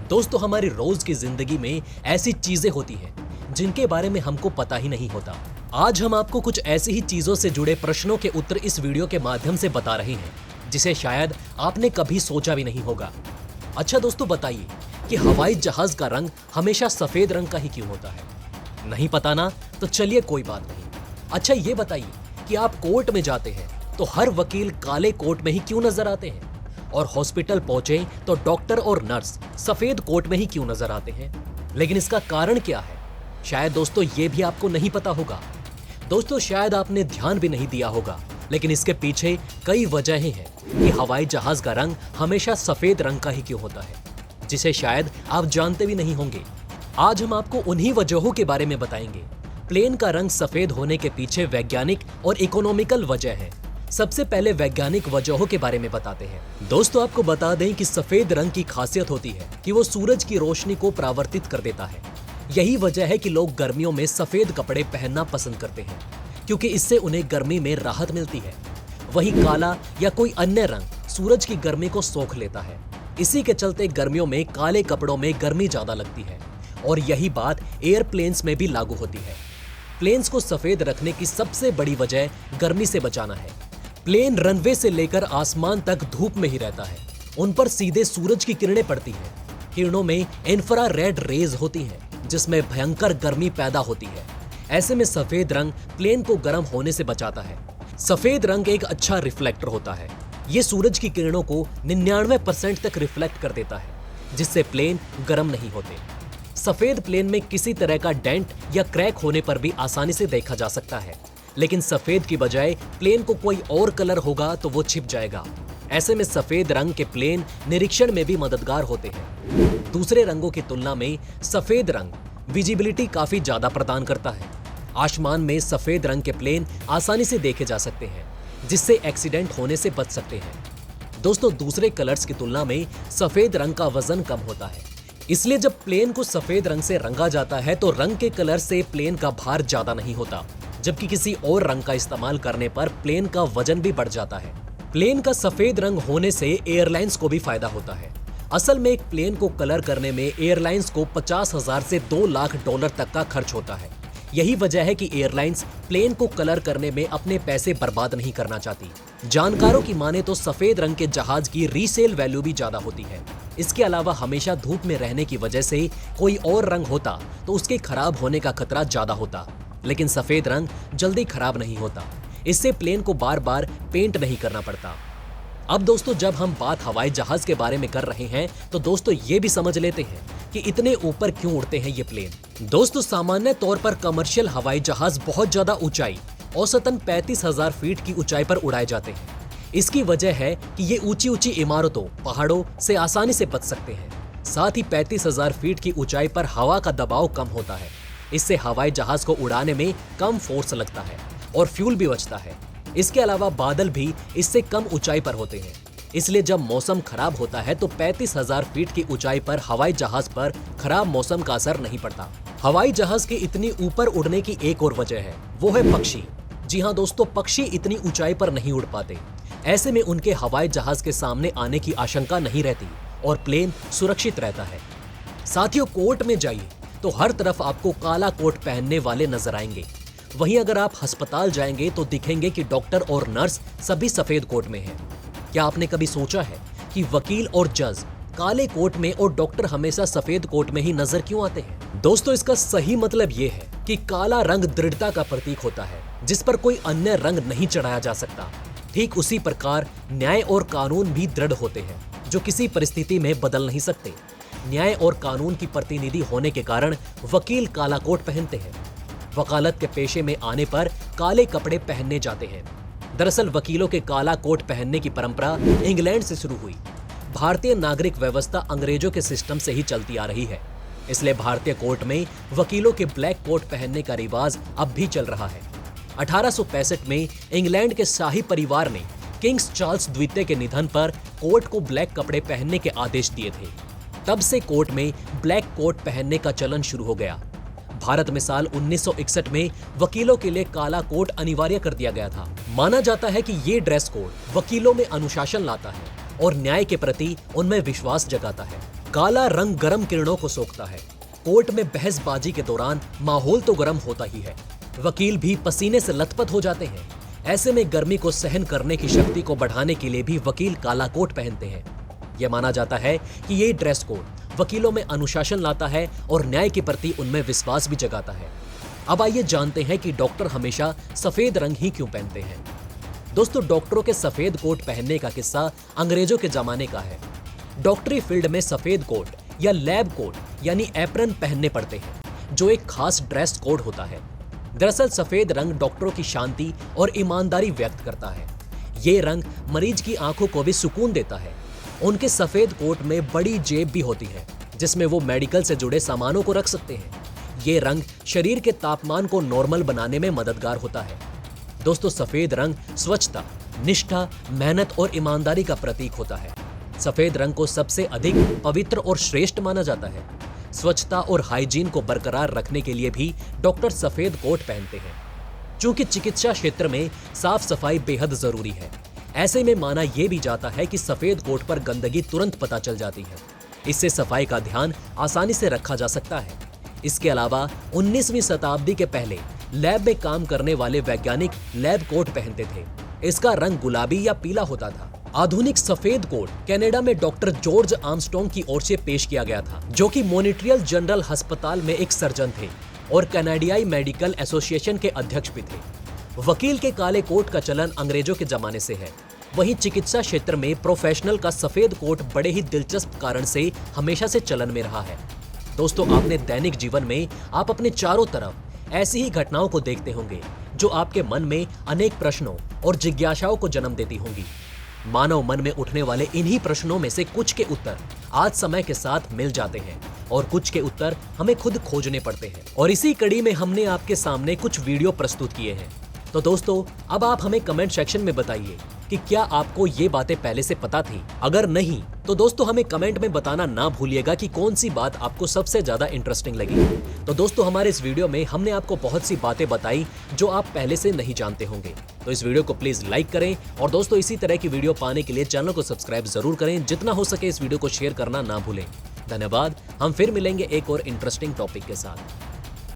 दोस्तों, हमारी रोज की जिंदगी में ऐसी चीजें होती हैं जिनके बारे में हमको पता ही नहीं होता। आज हम आपको कुछ ऐसी ही चीजों से जुड़े प्रश्नों के उत्तर इस वीडियो के माध्यम से बता रहे हैं जिसे शायद आपने कभी सोचा भी नहीं होगा। अच्छा दोस्तों, बताइए कि हवाई जहाज का रंग हमेशा सफेद रंग का ही क्यों होता है? नहीं पता ना? तो चलिए कोई बात नहीं। अच्छा ये बताइए कि आप कोर्ट में जाते हैं तो हर वकील काले कोट में ही क्यों नजर आते हैं, और हॉस्पिटल पहुंचे तो डॉक्टर और नर्स सफेद कोट में ही क्यों नजर आते हैं? लेकिन इसका कारण क्या है? शायद दोस्तों ये भी आपको नहीं पता होगा। दोस्तों शायद आपने ध्यान भी नहीं दिया होगा, लेकिन इसके पीछे कई वजहें हैं कि हवाई जहाज का रंग हमेशा सफेद रंग का ही क्यों होता है, जिसे शायद आप जानते भी नहीं होंगे। आज हम आपको उन्हीं वजहों के बारे में बताएंगे। प्लेन का रंग सफेद होने के पीछे वैज्ञानिक और इकोनॉमिकल वजह है। सबसे पहले वैज्ञानिक वजहों के बारे में बताते हैं। दोस्तों आपको बता दें कि सफेद रंग की खासियत होती है कि वो सूरज की रोशनी को परावर्तित कर देता है। यही वजह है कि लोग गर्मियों में सफेद कपड़े पहनना पसंद करते हैं, क्योंकि इससे उन्हें गर्मी में राहत मिलती है। वहीं काला या कोई अन्य रंग सूरज की गर्मी को सोख लेता है। इसी के चलते गर्मियों में काले कपड़ों में गर्मी ज्यादा लगती है, और यही बात एयरप्लेन्स में भी लागू होती है। प्लेन्स को सफेद रखने की सबसे बड़ी वजह गर्मी से बचाना है। प्लेन रनवे से लेकर आसमान तक धूप में ही रहता है। उन पर सीधे सूरज की किरणें पड़ती हैं। किरणों में इंफ्रारेड रेज होती हैं, जिसमें भयंकर गर्मी पैदा होती है। ऐसे में सफेद रंग प्लेन को गर्म होने से बचाता है। सफेद रंग एक अच्छा रिफ्लेक्टर होता है। ये सूरज की किरणों को 99% तक रिफ्लेक्ट कर देता है, जिससे प्लेन गर्म नहीं होते। सफेद प्लेन में किसी तरह का डेंट या क्रैक होने पर भी आसानी से देखा जा सकता है, लेकिन सफेद की बजाय प्लेन को कोई और कलर होगा तो वो छिप जाएगा। ऐसे में सफेद रंग के प्लेन निरीक्षण में भी मददगार होते हैं। दूसरे रंगों की तुलना में सफेद रंग विजिबिलिटी काफी ज्यादा प्रदान करता है। आसमान में सफेद रंग के प्लेन आसानी से देखे जा सकते हैं, जिससे एक्सीडेंट होने से बच सकते हैं। दोस्तों दूसरे कलर्स की तुलना में सफेद रंग का वजन कम होता है, इसलिए जब प्लेन को सफेद रंग से रंगा जाता है तो रंग के कलर से प्लेन का भार ज्यादा नहीं होता, जबकि किसी और रंग का इस्तेमाल करने पर प्लेन का वजन भी बढ़ जाता है। प्लेन का सफेद रंग होने से एयरलाइंस को भी फायदा होता है। असल में एक प्लेन को कलर करने में एयरलाइंस को 50,000 से $2 लाख तक का खर्च होता है। यही वजह है कि एयरलाइंस प्लेन को कलर करने में अपने पैसे बर्बाद नहीं करना चाहती। जानकारों की माने तो सफेद रंग के जहाज की रीसेल वैल्यू भी ज्यादा होती है। इसके अलावा हमेशा धूप में रहने की वजह से कोई और रंग होता तो उसके खराब होने का खतरा ज्यादा होता, लेकिन सफेद रंग जल्दी खराब नहीं होता। इससे प्लेन को बार बार पेंट नहीं करना पड़ता। अब दोस्तों जब हम बात हवाई जहाज के बारे में कर रहे हैं तो दोस्तों ये भी समझ लेते हैं कि इतने ऊपर क्यों उड़ते हैं ये प्लेन। दोस्तों सामान्य तौर पर कमर्शियल हवाई जहाज बहुत ज्यादा ऊंचाई, औसतन 35,000 फीट की ऊंचाई पर उड़ाए जाते हैं। इसकी वजह है कि ये ऊंची ऊंची इमारतों, पहाड़ों से आसानी से बच सकते हैं। साथ ही 35,000 फीट की ऊंचाई पर हवा का दबाव कम होता है। इससे हवाई जहाज को उड़ाने में कम फोर्स लगता है और फ्यूल भी बचता है। इसके अलावा बादल भी इससे कम ऊंचाई पर होते हैं, इसलिए जब मौसम खराब होता है तो 35,000 फीट की ऊंचाई पर हवाई जहाज पर खराब मौसम का असर नहीं पड़ता। हवाई जहाज के इतनी ऊपर उड़ने की एक और वजह है, वो है पक्षी। जी हाँ दोस्तों, पक्षी इतनी ऊंचाई पर नहीं उड़ पाते। ऐसे में उनके हवाई जहाज के सामने आने की आशंका नहीं रहती और प्लेन सुरक्षित रहता है। साथियों कोर्ट में जाइए तो हर तरफ आपको काला कोट पहनने वाले नजर आएंगे। वहीं अगर आप अस्पताल जाएंगे तो दिखेंगे कि डॉक्टर और नर्स सभी सफेद कोट में हैं। क्या आपने कभी सोचा है कि वकील और जज काले कोट में और डॉक्टर हमेशा सफेद कोट में ही नजर क्यों आते हैं? दोस्तों इसका सही मतलब ये है कि काला रंग दृढ़ता का प्रतीक होता है, जिस पर कोई अन्य रंग नहीं चढ़ाया जा सकता। ठीक उसी प्रकार न्याय और कानून भी दृढ़ होते हैं, जो किसी परिस्थिति में बदल नहीं सकते। न्याय और कानून की प्रतिनिधि होने के कारण वकील काला कोट पहनते हैं। वकालत के पेशे में आने पर काले कपड़े पहनने जाते हैं। दरअसल वकीलों के काला कोट पहनने की परंपरा इंग्लैंड से शुरू हुई। भारतीय नागरिक व्यवस्था अंग्रेजों के सिस्टम से ही चलती आ रही है, इसलिए भारतीय कोर्ट में वकीलों के ब्लैक कोट पहनने का रिवाज अब भी चल रहा है। 1865 में इंग्लैंड के शाही परिवार ने किंग्स चार्ल्स द्वितीय के निधन पर कोर्ट को ब्लैक कपड़े पहनने के आदेश दिए थे। तब से कोर्ट में ब्लैक कोट पहनने का चलन शुरू हो गया। भारत में साल 1961 में वकीलों के लिए काला कोट अनिवार्य कर दिया गया था। माना जाता है कि ये ड्रेस कोड वकीलों में अनुशासन लाता है और न्याय के प्रति उनमें विश्वास जगाता है। काला रंग गर्म किरणों को सोखता है। कोर्ट में बहसबाजी के दौरान माहौल तो गर्म होता ही है, वकील भी पसीने से लथपथ हो जाते हैं। ऐसे में गर्मी को सहन करने की शक्ति को बढ़ाने के लिए भी वकील काला कोट पहनते हैं। यह माना जाता है कि ये ड्रेस कोड वकीलों में अनुशासन लाता है और न्याय के प्रति उनमें विश्वास भी जगाता है। अब आइए जानते हैं कि डॉक्टर हमेशा सफेद रंग ही क्यों पहनते हैं। दोस्तों, डॉक्टरों के सफेद कोट पहनने का किस्सा अंग्रेजों के जमाने का है। डॉक्टरी फील्ड में सफेद कोट या लैब कोट यानी एप्रन पहनने पड़ते हैं, जो एक खास ड्रेस कोड होता है। दरअसल सफेद रंग डॉक्टरों की शांति और ईमानदारी व्यक्त करता है। ये रंग मरीज की आंखों को भी सुकून देता है। उनके सफेद कोट में बड़ी जेब भी होती है, जिसमें वो मेडिकल से जुड़े सामानों को रख सकते हैं। ये रंग शरीर के तापमान को नॉर्मल बनाने में मददगार होता है। दोस्तों, सफेद रंग स्वच्छता, निष्ठा, मेहनत और ईमानदारी का प्रतीक होता है। सफेद रंग को सबसे अधिक पवित्र और श्रेष्ठ माना जाता है। स्वच्छता और हाइजीन को बरकरार रखने के लिए भी डॉक्टर सफेद कोट पहनते हैं। चूंकि चिकित्सा क्षेत्र में साफ सफाई बेहद जरूरी है, ऐसे में माना यह भी जाता है कि सफेद कोट पर गंदगी तुरंत पता चल जाती है। इससे सफाई का ध्यान आसानी से रखा जा सकता है। इसके अलावा 19वीं शताब्दी के पहले लैब में काम करने वाले वैज्ञानिक लैब कोट पहनते थे। इसका रंग गुलाबी या पीला होता था। आधुनिक सफेद कोट कनाडा में डॉक्टर जॉर्ज आर्मस्ट्रॉन्ग की ओर से पेश किया गया था, जो कि मॉन्ट्रियल जनरल अस्पताल में एक सर्जन थे और कनाडियाई मेडिकल एसोसिएशन के अध्यक्ष भी थे। वकील के काले कोट का चलन अंग्रेजों के जमाने से है। वहीं चिकित्सा क्षेत्र में प्रोफेशनल का सफेद कोट बड़े ही दिलचस्प कारण से हमेशा से चलन में रहा है। दोस्तों, अपने दैनिक जीवन में आप अपने चारों तरफ ऐसी ही घटनाओं को देखते होंगे जो आपके मन में अनेक प्रश्नों और जिज्ञासाओं को जन्म देती होंगी। मानव मन में उठने वाले इन्हीं प्रश्नों में से कुछ के उत्तर आज समय के साथ मिल जाते हैं और कुछ के उत्तर हमें खुद खोजने पड़ते हैं। और इसी कड़ी में हमने आपके सामने कुछ वीडियो प्रस्तुत किए हैं। तो दोस्तों, अब आप हमें कमेंट सेक्शन में बताइए कि क्या आपको ये बातें पहले से पता थी। अगर नहीं तो दोस्तों हमें कमेंट में बताना ना भूलिएगा कि कौन सी बात आपको सबसे ज्यादा इंटरेस्टिंग लगी। तो दोस्तों, हमारे इस वीडियो में हमने आपको बहुत सी बातें बताई जो आप पहले से नहीं जानते होंगे। तो इस वीडियो को प्लीज लाइक करें और दोस्तों इसी तरह की वीडियो पाने के लिए चैनल को सब्सक्राइब जरूर करें। जितना हो सके इस वीडियो को शेयर करना ना भूलें। धन्यवाद। हम फिर मिलेंगे एक और इंटरेस्टिंग टॉपिक के साथ।